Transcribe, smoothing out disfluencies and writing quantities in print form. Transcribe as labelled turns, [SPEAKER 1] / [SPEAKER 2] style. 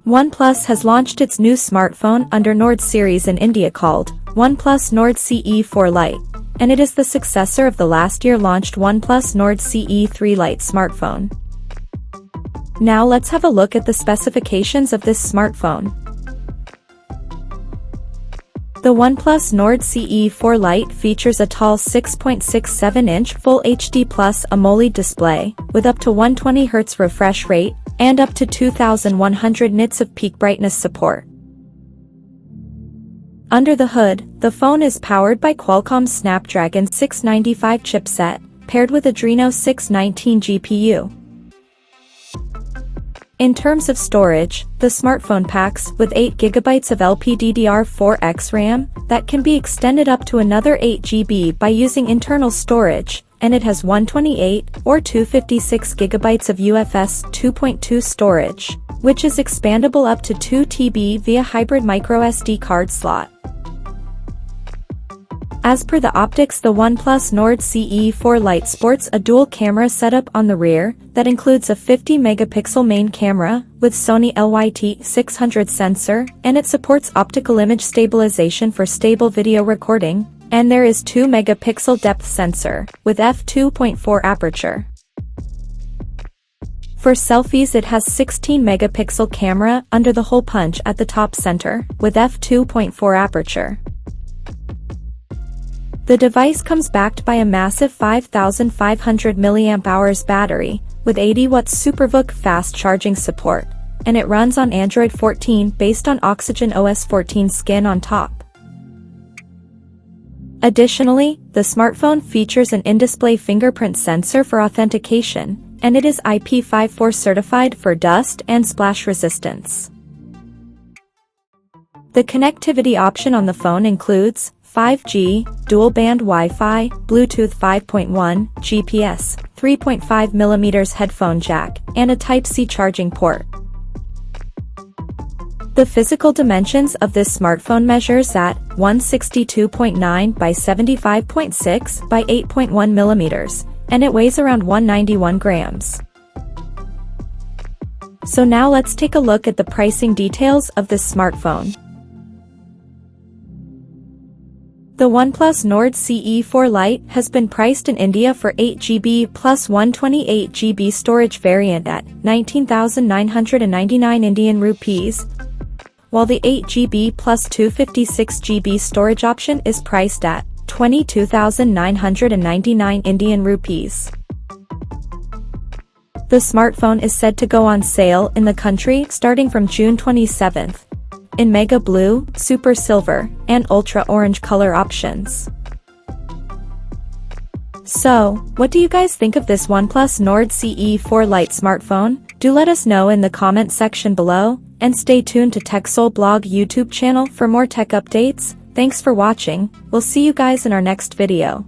[SPEAKER 1] OnePlus has launched its new smartphone under Nord series in India called OnePlus Nord CE4 Lite, and it is the successor of the last year launched OnePlus Nord CE3 Lite smartphone. Now let's have a look at the specifications of this smartphone. The OnePlus Nord CE4 Lite features a tall 6.67-inch Full HD Plus AMOLED display, with up to 120Hz refresh rate, and up to 2100 nits of peak brightness support. Under the hood, the phone is powered by Qualcomm's Snapdragon 695 chipset, paired with Adreno 619 GPU. In terms of storage, the smartphone packs with 8GB of LPDDR4X RAM that can be extended up to another 8GB by using internal storage, and it has 128 or 256GB of UFS 2.2 storage, which is expandable up to 2TB via hybrid microSD card slot. As per the optics, the OnePlus Nord CE4 Lite sports a dual camera setup on the rear that includes a 50-megapixel main camera with Sony LYT600 sensor, and it supports optical image stabilization for stable video recording, and there is 2-megapixel depth sensor with f2.4 aperture. For selfies, it has 16-megapixel camera under the hole punch at the top center with f2.4 aperture. The device comes backed by a massive 5500 mAh battery, with 80-watt SuperVOOC fast charging support, and it runs on Android 14 based on Oxygen OS 14 skin on top. Additionally, the smartphone features an in-display fingerprint sensor for authentication, and it is IP54 certified for dust and splash resistance. The connectivity option on the phone includes 5G, dual-band Wi-Fi, Bluetooth 5.1, GPS, 3.5mm headphone jack, and a Type-C charging port. The physical dimensions of this smartphone measures at 162.9 by 75.6 by 8.1mm, and it weighs around 191 grams. So now let's take a look at the pricing details of this smartphone. The OnePlus Nord CE4 Lite has been priced in India for 8GB plus 128GB storage variant at 19,999 Indian rupees, while the 8GB plus 256GB storage option is priced at 22,999 Indian rupees. The smartphone is said to go on sale in the country starting from June 27th. In Mega Blue, Super Silver, and Ultra Orange color options. So, what do you guys think of this OnePlus Nord CE4 Lite smartphone? Do let us know in the comment section below, and stay tuned to TechSole Blog YouTube channel for more tech updates. Thanks for watching, we'll see you guys in our next video.